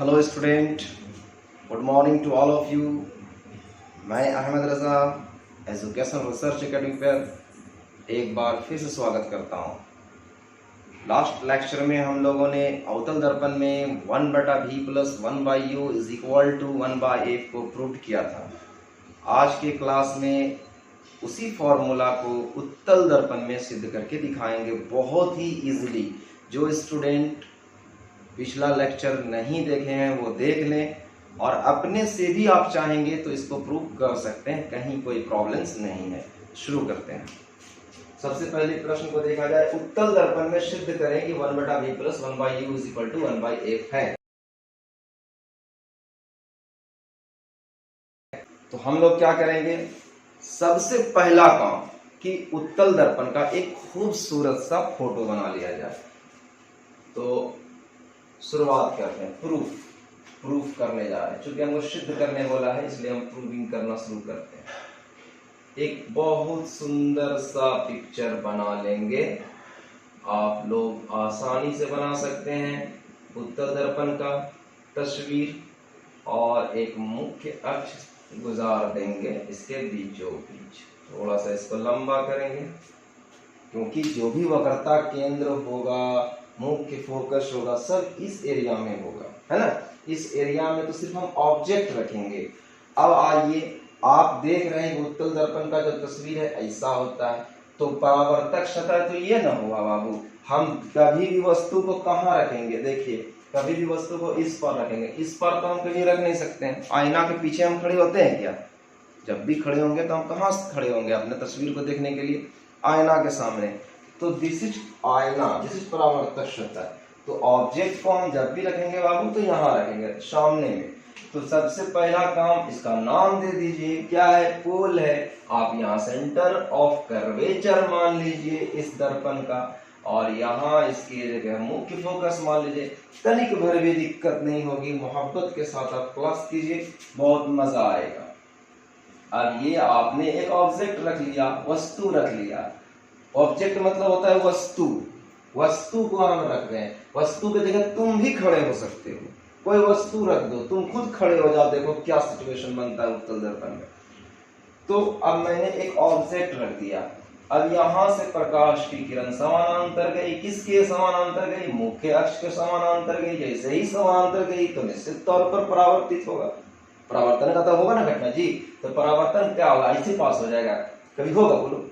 Hello student, good morning to all of you. मैं Ahmad Raza education research academy पर एक बार फिर से स्वागत करता हूं। लास्ट लेक्चर में हम लोगों ने अवतल दर्पण में 1/v plus 1/u is equal to 1/f को प्रूव किया था। आज के क्लास में उसी फॉर्मूला को उत्तल दर्पण में सिद्ध करके दिखाएंगे बहुत ही इजीली। जो स्टूडेंट पिछला लेक्चर नहीं देखे हैं वो देख लें, और अपने से भी आप चाहेंगे तो इसको प्रूव कर सकते हैं, कहीं कोई प्रॉब्लम्स नहीं है। शुरू करते हैं। सबसे पहले प्रश्न को देखा जाए, उत्तल दर्पण में सिद्ध करें कि 1/v plus 1/u is equal to 1/f है। तो हम लोग क्या करेंगे, सबसे पहला काम कि उत्तल दर्पण का एक खूबसूरत सा फोटो बना लिया जाए। तो शुरुआत करते हैं, प्रूफ करने जा रहे हैं। चूंकि हमको सिद्ध करने वाला है इसलिए हम प्रूविंग करना शुरू करते हैं। एक बहुत सुंदर सा पिक्चर बना लेंगे, आप लोग आसानी से बना सकते हैं। उत्तल दर्पण का तस्वीर और एक मुख्य अक्ष गुजार देंगे इसके बीचों बीच। थोड़ा सा इसको लंबा करेंगे क्योंकि जो भी वक्रता केंद्र होगा, मुख्य फोकस होगा, सब इस एरिया में होगा, है ना। इस एरिया में तो सिर्फ हम ऑब्जेक्ट रखेंगे। अब आइए, आप देख रहे हैं उत्तल दर्पण का जो तस्वीर है ऐसा होता है, तो परावर्तक सतह तो ये ना हुआ बाबू। हम कभी भी वस्तु को कहाँ रखेंगे, देखिए कभी भी वस्तु को इस पर रखेंगे। इस पर तो हम कभी रख नहीं सकते हैं। आईना के पीछे हम खड़े होते हैं क्या? जब भी खड़े होंगे तो हम कहाँ खड़े होंगे अपने तस्वीर को देखने के लिए? आईना के सामने। तो दिस इज आईना, दिस इज परावर्तक सतह। तो ऑब्जेक्ट को हम जब भी रखेंगे बाबू तो यहाँ रखेंगे सामने में। तो सबसे पहला काम, इसका नाम दे दीजिए, क्या है? पोल है। आप यहाँ सेंटर ऑफ कर्वेचर मान लीजिए इस दर्पण का, और यहाँ इसकी जगह मुख्य फोकस मान लीजिए। तनिक भर भी दिक्कत नहीं होगी, मोहब्बत के साथ आप क्लास कीजिए, बहुत मजा आएगा। अब ये आपने एक ऑब्जेक्ट रख लिया, वस्तु रख लिया। ऑब्जेक्ट मतलब होता है वस्तु, वस्तु को हम रख रहे हैं। वस्तु की जगह तुम भी खड़े हो सकते हो, कोई वस्तु रख दो, तुम खुद खड़े हो जाओ, देखो क्या सिचुएशन बनता है उत्तल दर्पण में। तो अब मैंने एक ऑब्जेक्ट रख दिया। अब यहां से प्रकाश की किरण समानांतर गई, किसके समानांतर गई? मुख्य अक्ष के समानांतर गई। जैसे ही समानांतर गई तो निश्चित तौर पर परावर्तित होगा। परावर्तन का तो होगा ना घटना जी। तो परावर्तन क्या होगा? ऐसे पास हो जाएगा, कभी होगा? बोलो।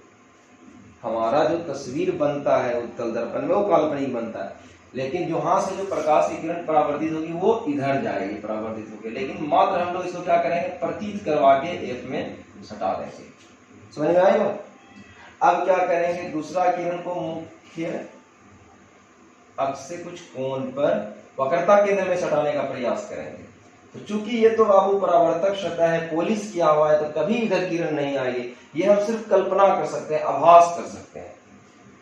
हमारा जो तस्वीर बनता है उत्तल दर्पण में वो काल्पनिक बनता है, लेकिन जहां से जो प्रकाश की किरण परावर्तित होगी वो इधर जाएगी परावर्तित होकर। लेकिन मात्र हम लोग इसको क्या करेंगे? प्रतीत करवा के एफ में सटा देंगे। समझ में आएगा? अब क्या करेंगे? दूसरा किरण को मुख्य अक्ष से कुछ कोण पर वक्रता केंद्र में सटाने का प्रयास करेंगे। तो चूंकि ये तो बाबू परावर्तक सतह है, पॉलिश किया हुआ है, तो कभी इधर किरण नहीं आएगी। ये हम सिर्फ कल्पना कर सकते हैं, आभास कर सकते हैं,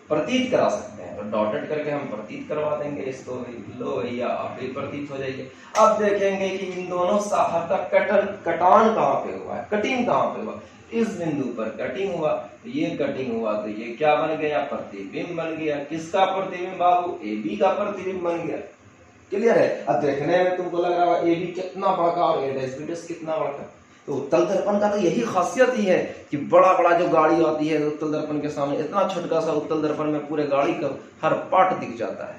प्रतीत करा सकते हैं। तो डॉटेड करके हम प्रतीत करवा देंगे इसको। लो भैया, आप भी प्रतीत हो जाइए। अब देखेंगे कि इन दोनों शाखा का कटान कहाँ पे हुआ है, कटिंग कहाँ पे हुआ? इस बिंदु पर कटिंग हुआ, तो ये कटिंग हुआ, तो ये क्या बन गया? प्रतिबिंब बन गया। किसका प्रतिबिंब बाबू? ए बी का प्रतिबिंब बन गया। क्लियर है? अब देखने में तुमको लग रहा होगा ए बी कितना बड़ा और ए डैश बी डैश कितना बड़ा। तो उत्तल दर्पण का तो यही खासियत ही है कि बड़ा बड़ा जो गाड़ी आती है उत्तल दर्पण के सामने, इतना छोटा सा उत्तल दर्पण में पूरे गाड़ी का हर पार्ट दिख जाता है।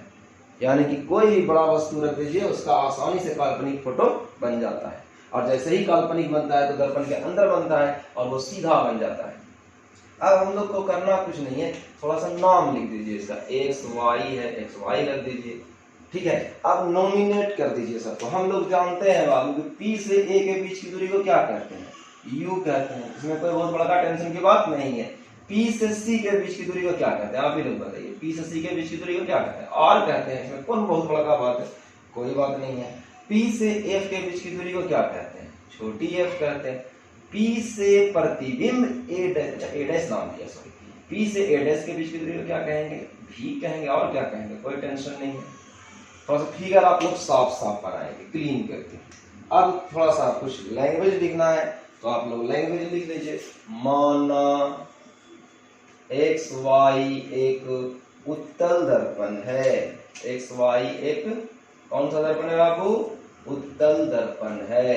यानी कि कोई भी बड़ा वस्तु रख दीजिए, उसका आसानी से काल्पनिक फोटो बन जाता है। और जैसे ही काल्पनिक बनता है तो दर्पण के अंदर बनता है और वो सीधा बन जाता है। अब हम लोग को करना कुछ नहीं है, थोड़ा सा नाम लिख दीजिए इसका। एक्स वाई है, एक्स वाई रख दीजिए, ठीक है। अब नोमिनेट कर दीजिए सर। तो हम लोग जानते हैं बाबू कि पी से ए के बीच की दूरी को क्या कहते हैं? यू कहते हैं। इसमें कोई बहुत बड़ा टेंशन की बात नहीं है। पी से सी के बीच की दूरी को क्या कहते हैं? आप ही लोग बताइए। पी से सी के बीच की दूरी को क्या कहते हैं? आर कहते हैं। इसमें कौन बहुत बड़ा बात है? कोई बात नहीं है। पी से एफ के बीच की दूरी को क्या कहते हैं? छोटी एफ कहते हैं। पी से प्रतिबिंब ए डैश नाम दिया, सॉरी। पी से ए डैश के बीच की दूरी को क्या कहेंगे? भी कहेंगे। और क्या कहेंगे? कोई टेंशन नहीं है। थोड़ा सा फिगर आप लोग साफ साफ बनाएंगे, क्लीन करके। अब थोड़ा सा कुछ लैंग्वेज लिखना है तो आप लोग लैंग्वेज लिख लीजिए। माना एक्स वाई एक उत्तल दर्पण है। एक्स वाई एक कौन सा दर्पण है बाबू? उत्तल दर्पण है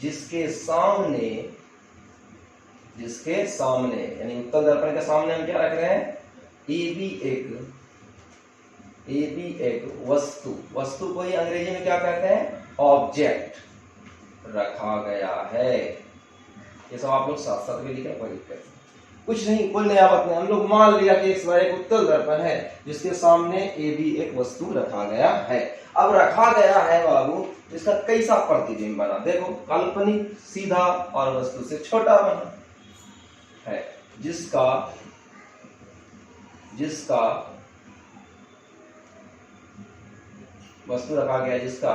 जिसके सामने यानी उत्तल दर्पण के सामने हम क्या रख रहे हैं, ए बी एक वस्तु को ही अंग्रेजी में क्या कहते हैं, ऑब्जेक्ट रखा गया है। ये सब आप लोग साथ साथ भी लिखें, कोई दिक्कत नहीं, कुछ नहीं, कोई नया बात नहीं। हम लोग मान लिया कि एक उत्तल दर्पण है जिसके सामने ए बी एक वस्तु रखा गया है। अब रखा गया है बाबू, इसका कैसा प्रतिबिंब बना, देखो काल्पनिक सीधा और वस्तु से छोटा बना है, जिसका वस्तु रखा गया जिसका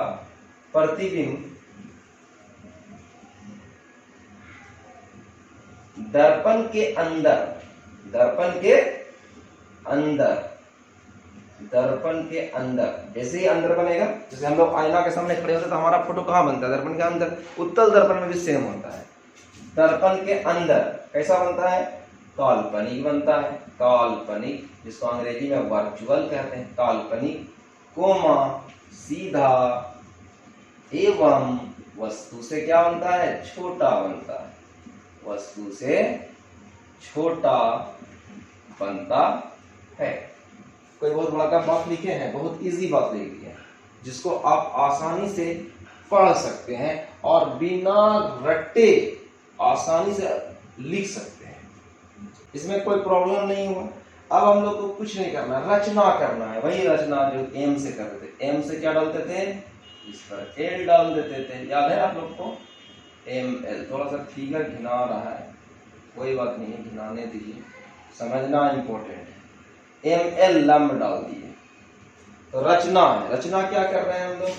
प्रतिबिंब दर्पण के अंदर जैसे ही अंदर बनेगा, जैसे हम लोग आईना के सामने खड़े होते हैं तो हमारा फोटो कहाँ बनता है, दर्पण के अंदर। उत्तल दर्पण में भी सेम होता है, दर्पण के अंदर कैसा बनता है, काल्पनिक बनता है, काल्पनिक जिसको अंग्रेजी में वर्चुअल कहते हैं, काल्पनिक कोमा सीधा एवं वस्तु से क्या बनता है, छोटा बनता है, वस्तु से छोटा बनता है। कोई बहुत बड़ा बात लिखे हैं, बहुत इजी बात लिखी है जिसको आप आसानी से पढ़ सकते हैं और बिना रट्टे आसानी से लिख सकते हैं, इसमें कोई प्रॉब्लम नहीं हुआ। अब हम लोग को कुछ नहीं करना, रचना करना है, वही रचना जो एम से करते थे। एम से क्या डालते थे, इस पर एल डाल देते थे, याद है आप लोग को, एम एल। थोड़ा सा फिगर घिना रहा है, कोई बात नहीं है, घिनाने दीजिए, समझना इम्पोर्टेंट है। एम एल लंब डाल दिए तो रचना है। रचना क्या कर रहे हैं हम लोग,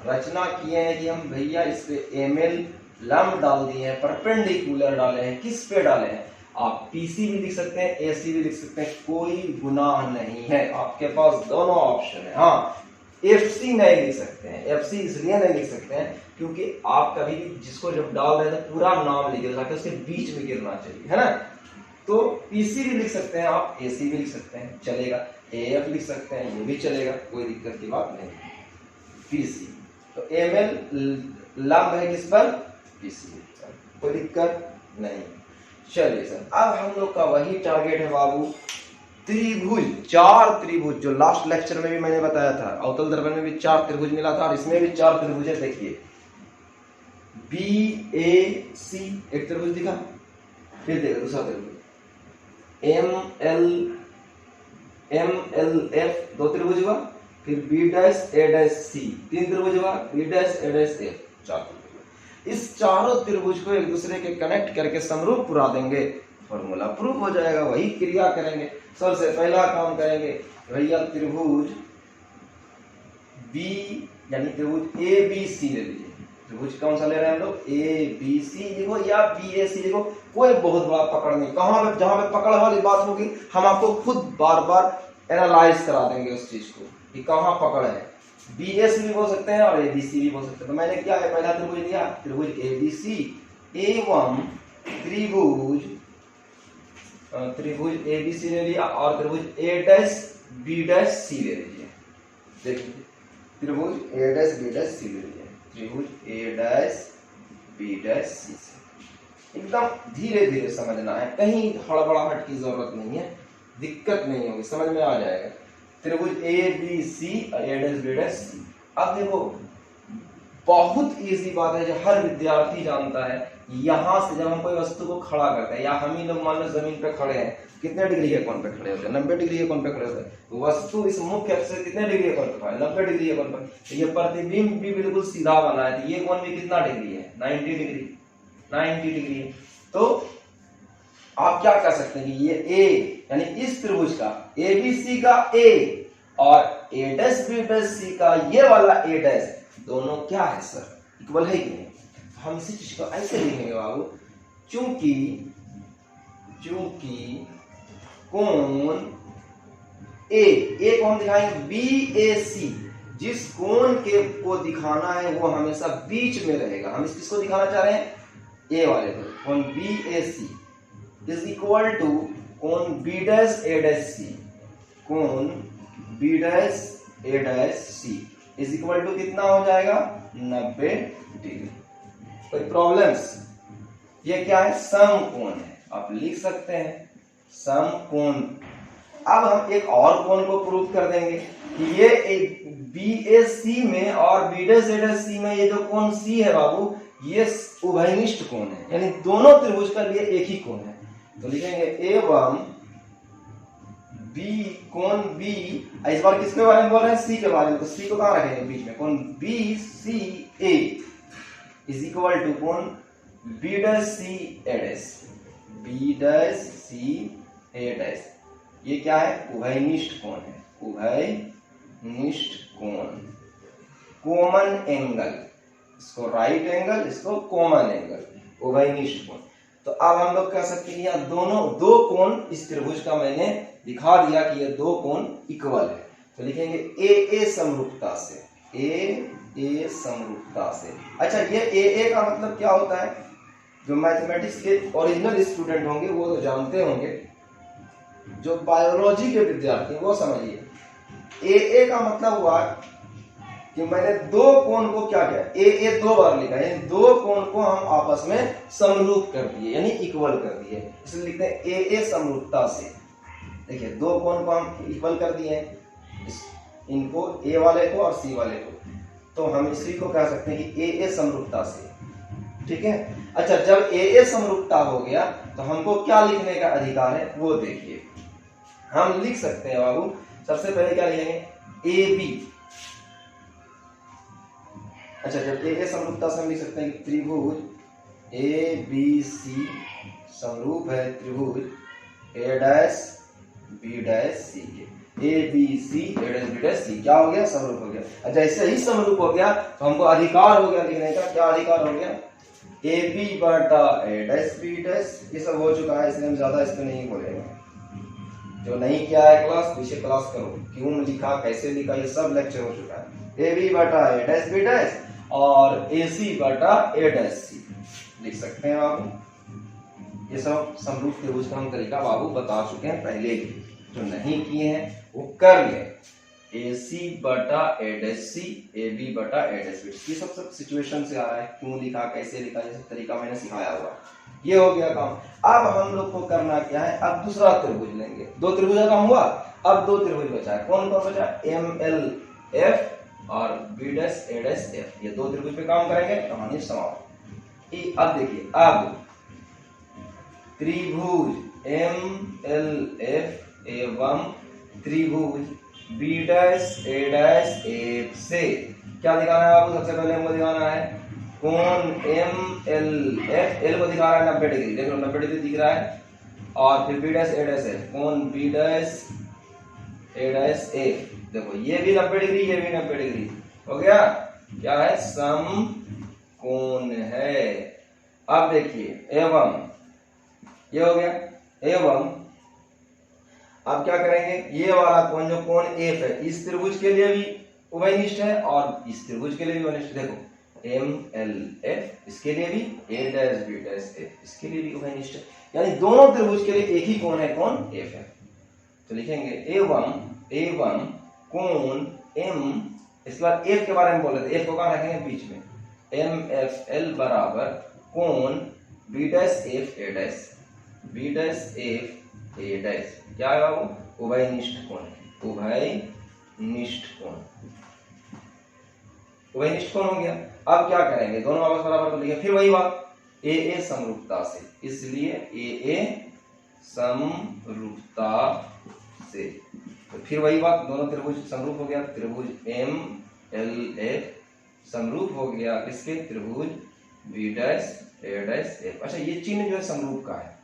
रचना किए हैं कि हम भैया इस पे एम एल लंब डाल दिए हैं, परपेंडिकुलर डाले हैं। किस पे डाले हैं, आप पीसी भी लिख सकते हैं, एसी भी लिख सकते हैं, कोई गुनाह नहीं है, आपके पास दोनों ऑप्शन है। हाँ, एफसी नहीं लिख सकते हैं, एफसी इसलिए नहीं लिख सकते हैं क्योंकि आप कभी भी जिसको जब डाल रहे थे पूरा नाम लिखे ताकि उसके बीच में गिरना चाहिए, है ना। तो पीसी भी लिख सकते हैं आप, एसी भी लिख सकते हैं, चलेगा। एएफ लिख सकते हैं, ये भी चलेगा, कोई दिक्कत की बात नहीं। पीसी तो एमएल लंब है किस पर, पीसी, कोई दिक्कत नहीं। चलिए सर, अब हम लोग का वही टारगेट है बाबू, त्रिभुज, 4 त्रिभुज, जो लास्ट लेक्चर में भी मैंने बताया था। अवतल दर्पण में भी 4 त्रिभुज मिला था और इसमें भी 4 त्रिभुज है। देखिए बी ए सी एक त्रिभुज दिखा, फिर देखो दूसरा त्रिभुज एम एल एफ 2 त्रिभुज हुआ, फिर बी डैश ए डैश सी 3 त्रिभुज हुआ, B dash A dash F 4 त्रिभुज। इस चारों त्रिभुज को एक दूसरे के कनेक्ट करके समरूप पुरा देंगे, फॉर्मूला प्रूफ हो जाएगा। वही क्रिया करेंगे। सबसे पहला काम करेंगे भैया, त्रिभुज बी यानी त्रिभुज ए बी सी ले लीजिए। त्रिभुज कौन सा ले रहे हैं हम लोग, ए बी सी लिखो या बी ए सी लिखो, कोई बहुत बड़ा पकड़ नहीं। कहां पे, जहां पे पकड़ वाली बात होगी हम आपको खुद बार बार एनालाइज करा देंगे उस चीज को कि कहां पकड़ है। बी ए सी भी बोल सकते हैं और ए बी सी भी बोल सकते हैं। तो मैंने क्या है, पहला त्रिभुज लिया, त्रिभुज ए बी सी एवं त्रिभुज ए बी सी ले लिया और त्रिभुज ए डैश बी डैश सी ले लीजिए। देखिए त्रिभुज ए डैश बी डैश सी ले लीजिए, त्रिभुज ए डैश बी डैश सी से। एकदम धीरे धीरे समझना है, कहीं हड़बड़ाहट की जरूरत नहीं है, दिक्कत नहीं होगी, समझ में आ जाएगा। त्रिभुज ए बी सी और ए डैश बी डैश सी। अब देखो बहुत इजी बात है जो हर विद्यार्थी जानता है। यहां से जब हम कोई वस्तु को खड़ा करते हैं, या हम ही लोग मान लो जमीन पे खड़े हैं, कितने डिग्री के कोण पे खड़े होते हैं, 90 डिग्री के कोण पे खड़े होते हैं। वस्तु इस मुख्य अक्ष से कितने डिग्री के कोण पे खड़ा है, 90 डिग्री के कोण पे। तो ये प्रतिबिंब भी बिल्कुल सीधा बना है, तो ये कोण भी कितना डिग्री है, 90 डिग्री, 90 डिग्री। तो आप क्या कर सकते हैं कि ये ए यानी इस त्रिभुज का ए बी सी का ए और ए डैश बी डैश सी का ये वाला ए डैश, दोनों क्या है सर, इक्वल है कि नहीं। हम इसी चीज को ऐसे लिखेंगे बाबू, चूंकि कोण ए को हम दिखाएंगे बी ए सी, जिस कोण के को दिखाना है वो हमेशा बीच में रहेगा। हम किसको दिखाना चाह रहे हैं, ए वाले को, कोण B A C is equal to कोण B dash A dash C, कोण B dash A dash C is equal to कितना हो जाएगा 90 डिग्री। कोई प्रॉब्लम्स? ये क्या है? समकोण है, आप लिख सकते हैं समकोण। अब हम एक और कोण को प्रूव कर देंगे कि ये एक BAC में और BC में ये जो कोण C है बाबू, ये उभयनिष्ठ कोण है, यानी दोनों त्रिभुज का लिए एक ही कोण है। तो लिखेंगे एवं B, कोण B, इस बार किसके बारे में बोल रहे हैं? C के बारे में। तो C को कहां रखेंगे? बीच में। कोण BCA इज इक्वल टू कोण BCA'। ये क्या है? उभयनिष्ठ कोण है, उभयनिष्ठ कोण, कॉमन एंगल, इसको राइट एंगल, इसको कॉमन एंगल, उभयनिष्ठ कोण। तो अब हम लोग कह सकते हैं यहाँ दोनों दो कोण इस त्रिभुज का मैंने दिखा दिया कि ये दो कोण इक्वल है। तो लिखेंगे AA समरूपता से, AA समरूपता से। अच्छा, ये AA का मतलब क्या होता है? जो मैथमेटिक्स के ओरिजिनल स्टूडेंट होंगे वो तो जानते होंगे, जो बायोलॉजी के विद्यार्थी वो समझिए। AA का मतलब हुआ कि मैंने दो कोण को क्या किया? AA 2 बार लिखा, यानी दो कोण को हम आपस में समरूप कर दिए, यानी इक्वल कर दिए, इसलिए लिखते हैं AA समरूपता से। देखिए, दो कोण को हम इक्वल कर दिए, इनको A वाले को और C वाले को, तो हम इसी को कह सकते हैं कि AA समरूपता से। ठीक है। अच्छा, जब AA समरूपता हो गया तो हमको क्या लिखने का अधिकार है वो देखिए। हम लिख सकते हैं बाबू, सबसे पहले क्या लिखेंगे? AB। अच्छा, जब AA समरूपता से हम लिख सकते हैं कि त्रिभुज ABC समरूप है त्रिभुज A', B', C के। ABC, A', B', C क्या हो गया? समरूप हो गया। अच्छा, ऐसे ही समरूप हो गया तो हमको अधिकार हो गया लिखने का। क्या अधिकार हो गया? AB बटा A', ये सब हो चुका है, इसलिए हम ज्यादा इस पे नहीं बोलेंगे। जो नहीं किया है क्लास, पीछे क्लास करो, क्यों लिखा, कैसे लिखा, ये सब लेक्चर हो चुका है। AB बटा A', और AC बटा A', लिख सकते हैं बाबू। ये सब समरूप त्रिभुज का हम तरीका बाबू बता चुके हैं पहले ही, जो नहीं किए हैं वो कर ले। AC बटा A', AB बटा A', ये सब सिचुएशन से आ रहा है, क्यों लिखा, कैसे लिखा, ये सब तरीका मैंने सिखाया हुआ। ये हो गया काम। अब हम लोग को करना क्या है? अब दूसरा त्रिभुज लेंगे। दो त्रिभुज का काम हुआ, अब दो त्रिभुज बचा है। कौन कौन बचा? MLF और B', A', ये दो त्रिभुज पे काम करेंगे, कहानी समाप्त। अब देखिए, अब त्रिभुज MLF एवं त्रिभुज B', A', से क्या दिखाना है आपको? सबसे पहले हमको दिखाना है कोण MLF, L को दिखा रहा है 90 डिग्री, देख लो 90 डिग्री दिख रहा है, और फिर B', A' है, कोण B', A', देखो ये भी 90 डिग्री, ये भी 90 डिग्री हो गया। क्या है? समकोण है। अब देखिए, एवं, ये हो गया एवं। अब क्या करेंगे? ये वाला कोण, जो कोण F है, इस त्रिभुज के लिए भी उभयनिष्ठ है और इस त्रिभुज के लिए भी उभयनिष्ठ। देखो MLF, इसके लिए भी A', B', इसके लिए भी उभयनिष्ठ है, यानी दोनों त्रिभुज के लिए एक ही कोण है, कोण F है। तो लिखेंगे एवं कोण M, इस बार F के बारे में बोल रहे थे, F को कहां रखेंगे? बीच में। MFL बराबर कोण B', A', क्या है बाबू? उभयनिष्ठ कोण, उभयनिष्ठ कोण, उभयनिष्ठ कोण हो गया। अब क्या करेंगे? दोनों आपस बराबर कर लिया, फिर वही बात AA समरूपता से, इसलिए AA समरूपता से, तो फिर वही बात, दोनों त्रिभुज समरूप हो गया। त्रिभुज MLF समरूप हो गया किसके? त्रिभुज B', A'। अच्छा, ये चिन्ह जो है समरूप का है।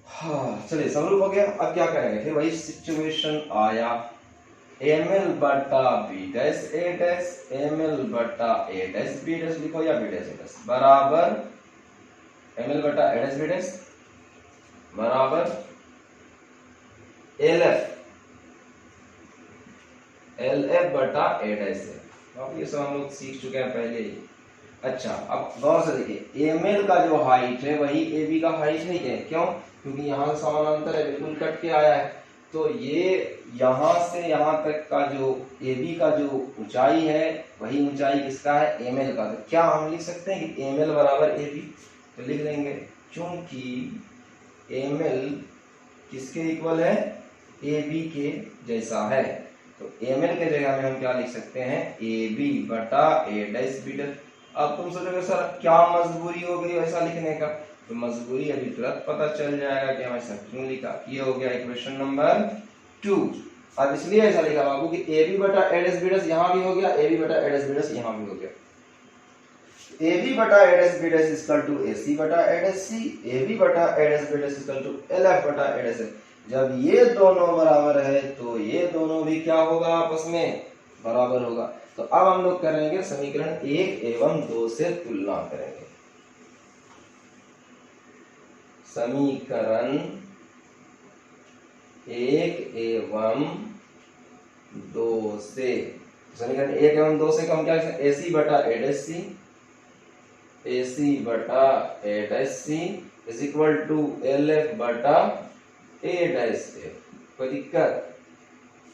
हाँ, चलिए समरूप हो गया। अब क्या करेंगे? फिर वही सिचुएशन आया, ML बटा B', A', ML बटा A', B' लिखो या B', A' बराबर ML बटा A', B' बराबर LF बटा A'। अब ये सब हम लोग सीख चुके हैं पहले ही। अच्छा, अब गौर से देखिए, ML का जो हाइट है वही AB का हाइट नहीं है। क्यों? क्योंकि यहाँ समानांतर है, बिल्कुल कट के आया है। तो ये यहाँ से यहाँ तक का जो AB का जो ऊंचाई है वही ऊंचाई किसका है, ML का। तो क्या हम लिख सकते हैं कि ML बराबर AB, तो लिख लेंगे क्योंकि ML किसके इक्वल है, AB के जैसा है। तो ML के जगह में हम क्या लिख सकते हैं, AB बटा A'। अब तुम सोचोगे सर क्या मजबूरी हो गई ऐसा लिखने का, तो मजबूरी अभी तुरंत पता चल जाएगा कि हम ऐसा क्यों लिखा। ये हो गया इक्वेशन नंबर 2। अब इसलिए ऐसा लिखा बाबू कि AB बटा A', यहाँ भी हो गया, AB बटा A', यहाँ भी हो गया। AB बटा A', इक्वल टू AC बटा A', AB बटा A', इक्वल टू LF बटा A'। जब ये दोनों बराबर है तो ये दोनों भी क्या होगा, आपस में बराबर होगा। तो अब हम लोग करेंगे समीकरण 1 एवं 2 से तुलना करेंगे। समीकरण 1 एवं 2 से, समीकरण 1 एवं 2 से हम क्या लिख सकते हैं, AC बटा A', AC बटा A' is equal to LF बटा A'। कोई दिक्कत,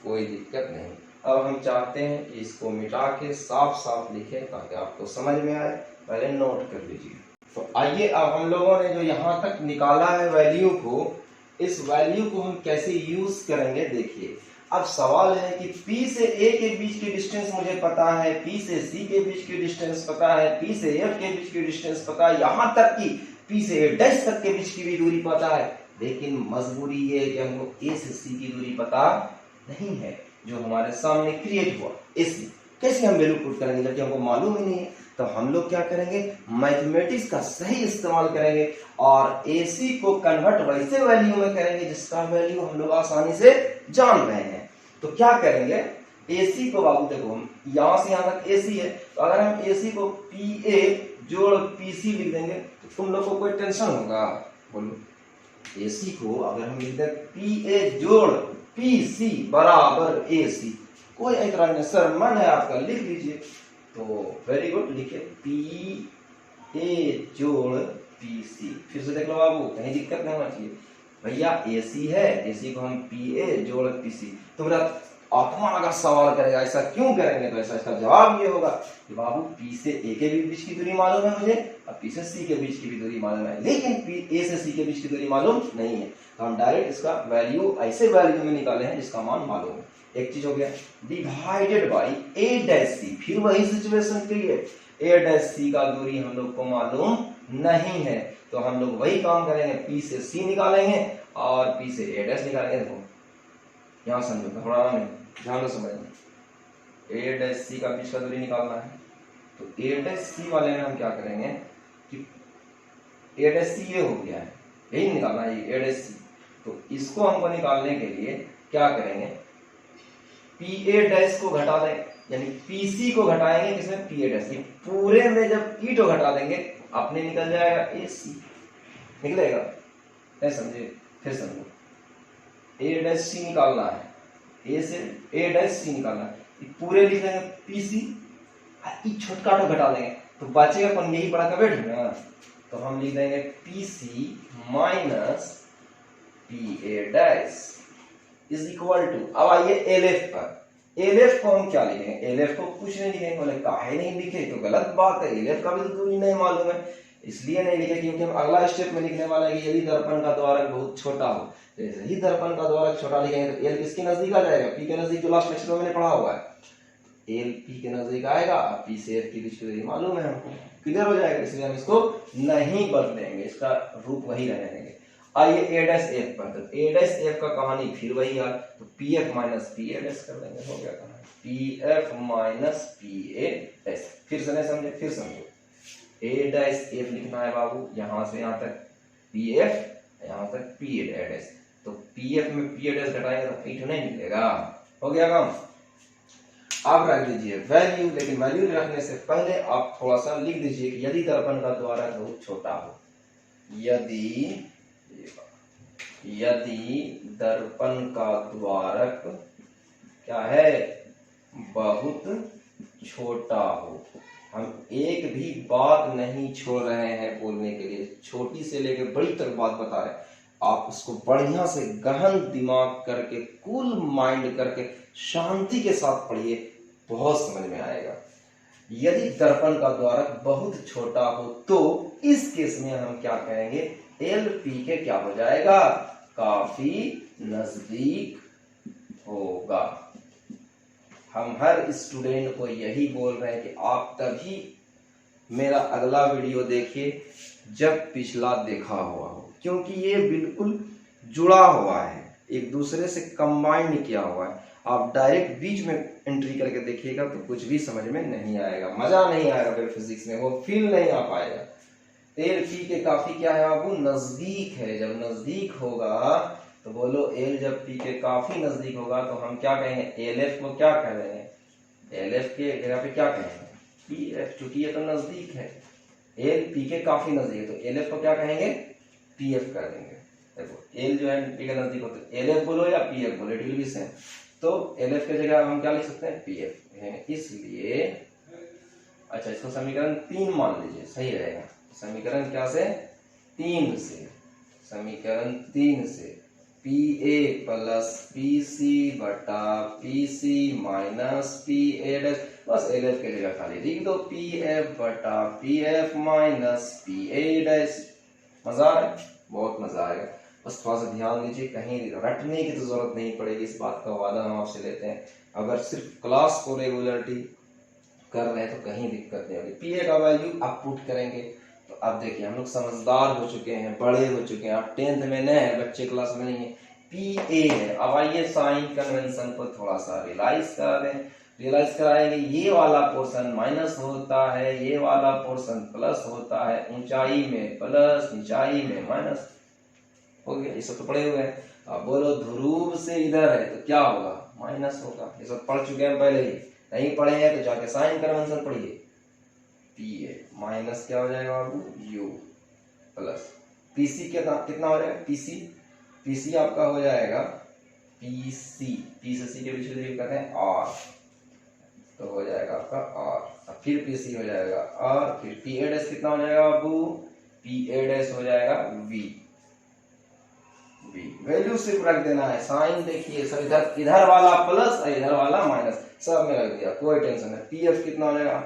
कोई दिक्कत नहीं। अब हम चाहते हैं कि इसको मिटा के साफ साफ लिखें ताकि आपको समझ में आए, पहले नोट कर लीजिए। तो आइए अब हम लोगों ने जो यहाँ तक निकाला है वैल्यू को, इस वैल्यू को हम कैसे यूज करेंगे देखिए। अब सवाल है कि P से A के बीच की डिस्टेंस मुझे पता है, P से C के बीच की डिस्टेंस पता है, P से F के बीच की डिस्टेंस पता है, यहाँ तक कि P से A' तक के बीच की भी दूरी पता है। लेकिन मजबूरी ये है कि हमको A से C की दूरी पता नहीं है, जो हमारे सामने क्रिएट हुआ। AC कैसे हम वैल्यू पुट करेंगे जबकि हमको मालूम ही नहीं है। तो हम लोग क्या करेंगे, मैथमेटिक्स का सही इस्तेमाल करेंगे और AC को कन्वर्ट वैसे वैल्यू में करेंगे जिसका वैल्यू हम लोग आसानी से जान रहे हैं। तो क्या करेंगे, AC को बाबू देखो हम यहाँ से यहाँ तक AC है, तो अगर हम AC को PA जोड़ PC लिख देंगे तो तुम लोग को कोई टेंशन होगा, बोलो। AC को अगर हम लिख दें PA जोड़ PC बराबर AC, कोई ऐतराज नहीं, सर मन है आपका लिख लीजिए। तो वेरी गुड, लिखिए PA जोड़ PC। फिर से देख लो बाबू, कहीं दिक्कत नहीं होना चाहिए। भैया AC है, AC को हम PA जोड़ PC। तो मेरा आत्मा अगर सवाल करेगा ऐसा क्यों करेंगे, तो ऐसा इसका जवाब ये होगा कि बाबू P से A के भी बीच की दूरी मालूम है मुझे और P से C के बीच की भी दूरी मालूम है, लेकिन A से C के बीच की दूरी मालूम नहीं है। तो हम डायरेक्ट इसका वैल्यू ऐसे वैल्यू में निकाले हैं जिसका मान मालूम है। एक चीज हो गया, डिवाइडेड बाई A', फिर वही सिचुएशन क्रिएट, A' का दूरी हम लोग को मालूम नहीं है, तो हम लोग वही काम करेंगे, P से C निकालेंगे और P से A' निकालेंगे। देखो यहाँ समझो, थोड़ा ध्यान से समझना। A', का बीच का दूरी निकालना है, तो A' वाले में हम क्या करेंगे कि A' ये हो गया है, यही निकालना है A'। तो इसको हमको निकालने के लिए क्या करेंगे, PA' को घटा दें, यानी PC को घटाएंगे किसमें, PA'। ये पूरे में जब E को घटा देंगे अपने निकल जाएगा AC, निकलेगा, नहीं समझे, फिर समझो। A' निकालना है, A से A' निकालना है, पूरे लिख देंगे PC, छोटका तो घटा देंगे तो बचेगा कौन, यही बड़ा का वेट है ना। तो हम लिख देंगे PC minus PA' is equal to, अब आइए LF पर। LF को हम क्या लिखेंगे, LF को कुछ नहीं लिखेंगे, बोले काहे नहीं लिखे, तो गलत बात है, LF का भी तो दूरी नहीं मालूम है, इसलिए नहीं लिखे क्योंकि हम अगला स्टेप में लिखने वाला है कि यदि दर्पण का द्वारक बहुत छोटा हो, जैसे ही दर्पण का द्वारक छोटा लिखेंगे तो L किसके नजदीक आ जाएगा, P के नजदीक, जो लास्ट लेक्चर में मैंने पढ़ा हुआ है, L P के नजदीक आएगा, P से F की बीच की दूरी मालूम है हमको, क्लियर हो जाएगा, इसलिए हम इसको नहीं बदलेंगे, इसका रूप वही रहने देंगे। आइए A', पर, तो A' का कहानी फिर वही है, तो PF माइनस PA' कर देंगे, हो गया कहानी PF माइनस PA'। फिर से नहीं समझे, फिर समझो, A' लिखना है बाबू, यहां से यहां तक PF, यहां तक PA', तो PF में PA' घटाएंगे तो P नहीं निकलेगा, हो गया काम। आप रख दीजिए वैल्यू, लेकिन वैल्यू रखने से पहले आप थोड़ा सा लिख दीजिए कि यदि दर्पण का द्वारक बहुत छोटा हो, यदि दर्पण का द्वारक क्या है, बहुत छोटा हो, हम एक भी बात नहीं छोड़ रहे हैं बोलने के लिए, छोटी से लेकर बड़ी तक बात बता रहे हैं। आप उसको बढ़िया से गहन दिमाग करके, कूल माइंड करके, शांति के साथ पढ़िए, बहुत समझ में आएगा। यदि दर्पण का द्वारक बहुत छोटा हो तो इस केस में हम क्या कहेंगे, एल पी के क्या हो जाएगा, काफी नजदीक होगा। हम हर स्टूडेंट को यही बोल रहे हैं कि आप तभी मेरा अगला वीडियो देखिए जब पिछला देखा हुआ हो, क्योंकि ये बिल्कुल जुड़ा हुआ है, एक दूसरे से कंबाइंड किया हुआ है। आप डायरेक्ट बीच में एंट्री करके देखिएगा तो कुछ भी समझ में नहीं आएगा, मजा नहीं आएगा, फिर फिजिक्स में वो फील नहीं आ पाएगा। एल पी के काफी क्या है बाबू, नजदीक है। जब नजदीक होगा तो बोलो एल जब पी के काफी नजदीक होगा तो हम क्या कहेंगे, एल एफ को क्या कहेंगे, एल एफ के जगह पे क्या कहेंगे, पी एफ, चूंकि ये तो नजदीक है, एल पी के काफी नजदीक है तो एल एफ को क्या कहेंगे, पी एफ कर देंगे। देखो एल जो है पी के नजदीक होता है, एल एफ बोलो या पी एफ बोलो, इट विल बी सेम। तो एल एफ के जगह हम क्या लिख सकते हैं, पी एफ। इसलिए अच्छा, इसको समीकरण 3 मान लीजिए, सही रहेगा। समीकरण क्या से, 3 से, समीकरण 3 से P A plus P C बटा P C minus P A dash, बस एल एफ के जगह खाली लिख दो पी एफ बटा P F minus P A dash. मजा आए, बहुत मजा आएगा। बस थोड़ा सा ध्यान दीजिए, कहीं रटने की तो जरूरत नहीं पड़ेगी, इस बात का वादा हम आपसे लेते हैं। अगर सिर्फ क्लास को रेगुलरिटी कर रहे हैं तो कहीं दिक्कत नहीं होगी। पी ए का वैल्यू आप पुट करेंगे तो अब देखिए हम लोग समझदार हो चुके हैं, बड़े हो चुके हैं, आप 10th में नए हैं, बच्चे क्लास में नहीं है। पी ए है, अब आइए साइन कन्वेंशन को थोड़ा सा रियलाइज करा दें। रियलाइज कराएंगे, ये वाला पोर्शन माइनस होता है, ये वाला पोर्शन प्लस होता है, ऊंचाई में प्लस निचाई में माइनस, हो गया। ये सब तो पढ़े हुए हैं। अब बोलो ध्रुव से इधर है तो क्या होगा, माइनस होगा। ये सब पढ़ चुके हैं पहले ही, नहीं पढ़े हैं तो जाके साइन कन्वेंशन पढ़िए। पी ए माइनस क्या हो जाएगा बाबू, यू प्लस पीसी कितना हो जाएगा, पीसी, पीसी आपका हो जाएगा पीसी, पी से सी के बीच में कहते हैं आर, तो हो जाएगा आपका आर। फिर पीसी हो जाएगा आर, फिर पी ए डैश कितना हो जाएगा बाबू, पी ए डैश हो जाएगा वी। वैल्यू सिर्फ रख देना है, साइन देखिए सब इधर वाला प्लस और इधर वाला माइनस सब में रख दिया, कोई टेंशन नहीं। पी एफ कितना हो जाएगा,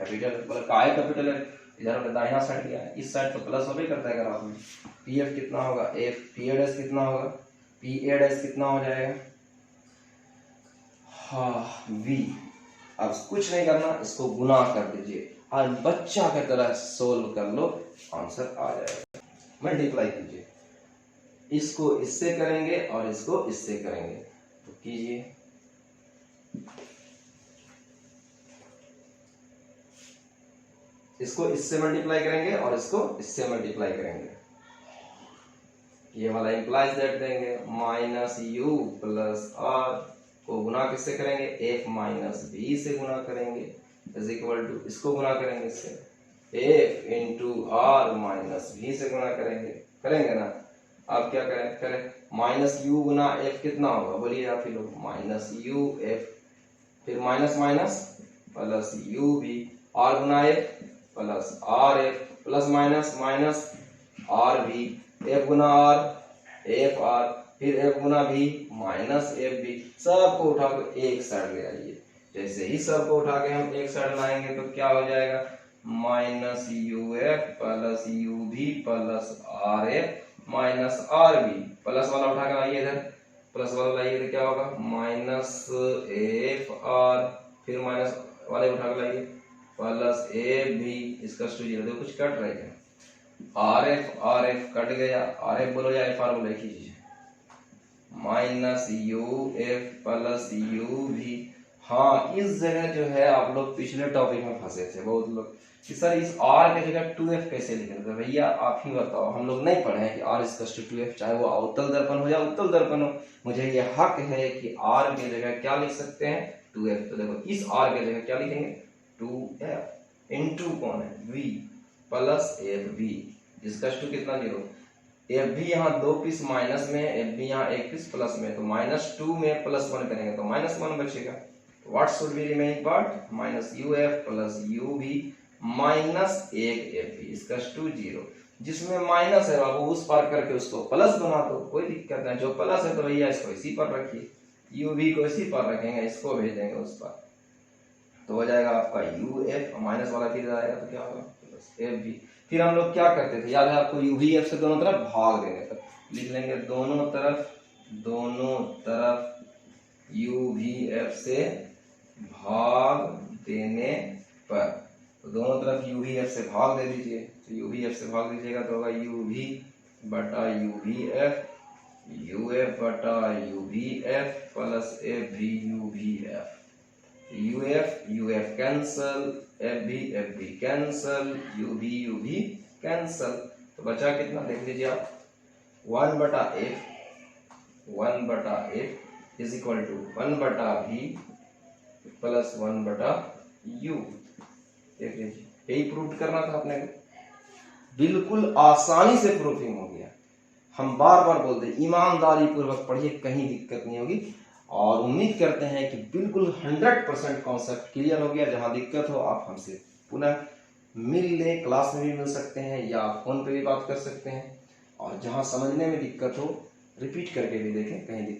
कैपिटल का है, कैपिटल है, इधर दाहिना साइड गया है, इस साइड तो प्लस हो भी करता है ग्राफ में। पी एफ कितना होगा, एफ, पी ए डैश कितना होगा, पी ए डैश कितना हो जाएगा, हाँ वी। अब कुछ नहीं करना, इसको गुना कर दीजिए और बच्चा की तरह सोल्व कर लो, आंसर आ जाएगा। मल्टीप्लाई कीजिए, इसको इससे करेंगे और इसको इससे करेंगे, तो कीजिए। इसको इससे मल्टीप्लाई करेंगे और इसको इससे मल्टीप्लाई करेंगे, ये वाला इंप्लाइज दैट देंगे, माइनस यू प्लस आर को गुना किससे करेंगे, एफ माइनस बी से गुना करेंगे, इज इक्वल टू, इसको गुना करेंगे इससे, F into R minus B से गुना करेंगे ना। आप क्या करें, माइनस यू गुना एफ कितना होगा, बोलिए आप ही लोग, माइनस यू एफ, फिर माइनस माइनस प्लस यू भी, आर गुना F plus R F, plus minus minus R भी, एफ गुना आर एफ आर, फिर एफ गुना भी माइनस एफ भी। सबको उठा के एक साइड ले आइए। जैसे ही सबको उठा के हम एक साइड लाएंगे तो क्या हो जाएगा, minus U F plus U भी plus R F minus R B, plus वाला उठा के लाइए इधर, प्लस वाला लाइए तो क्या होगा, माइनस एफ आर, फिर माइनस वाले उठा के लाइए प्लस ए भी, इसका स्टूडियो देखो कुछ कट रहा है, आर एफ कट गया, आर एफ बोलो या एफ आर बोलो, एक ही चीज है, minus U F plus U भी। हाँ, इस जगह जो है आप लोग पिछले टॉपिक में फंसे थे बहुत लोग कि सर इस r की जगह 2f कैसे लिखेंगे, तो भैया आप ही बताओ, हम लोग नहीं पढ़े हैं कि r इज 2f, चाहे वो अवतल दर्पण हो या उत्तल दर्पण हो, मुझे ये हक है कि r की जगह क्या लिख सकते हैं, 2f। तो देखो इस r की जगह क्या लिखेंगे, 2f इंटू कौन है, v प्लस एफ बी, जिसका टू कितना 0, एफ भी यहाँ 2 पीस माइनस में, एफ भी यहाँ 1 पीस प्लस में, तो -2 में +1 करेंगे तो -1 बचेगा। What should be remaining part, minus U F plus U भी माइनस 1 एफ बी, इसका 2 0। जिसमें माइनस है बाबू उस पार करके उसको प्लस बना दो, कोई दिक्कत नहीं। जो प्लस है तो भैया इसको इसी पर रखिए, यू भी को इसी पर रखेंगे, इसको भेजेंगे उस पर, तो हो जाएगा आपका यू एफ, माइनस वाला फिर आएगा तो क्या होगा प्लस एफ भी। फिर हम लोग क्या करते थे, याद है आपको, यू भी एफ से दोनों तरफ भाग देंगे, तो लिख लेंगे दोनों तरफ यू भी एफ से भाग देने पर, तो दोनों तरफ यू भी एफ से भाग दे दीजिए, तो यू भी एफ से भाग दीजिएगा तो होगा यू भी बटा यू भी एफ, यू एफ बटा यू भी एफ प्लस एफ भी यू भी F, U F cancel, F भी कैंसल, यू भी कैंसल, तो बचा कितना देख लीजिए आप, 1 बटा एफ इज इक्वल टू 1 बटा भी प्लस 1 बटा यू। देख लीजिए, यही प्रूफ करना था अपने को, बिल्कुल आसानी से प्रूफिंग हो गया। हम बार बार बोलते हैं ईमानदारी पूर्वक पढ़िए, कहीं दिक्कत नहीं होगी, और उम्मीद करते हैं कि बिल्कुल 100% कॉन्सेप्ट क्लियर हो गया। जहां दिक्कत हो आप हमसे पुनः मिल लें, क्लास में भी मिल सकते हैं या फोन पे भी बात कर सकते हैं, और जहां समझने में दिक्कत हो रिपीट करके भी देखें, कहीं दिक्कत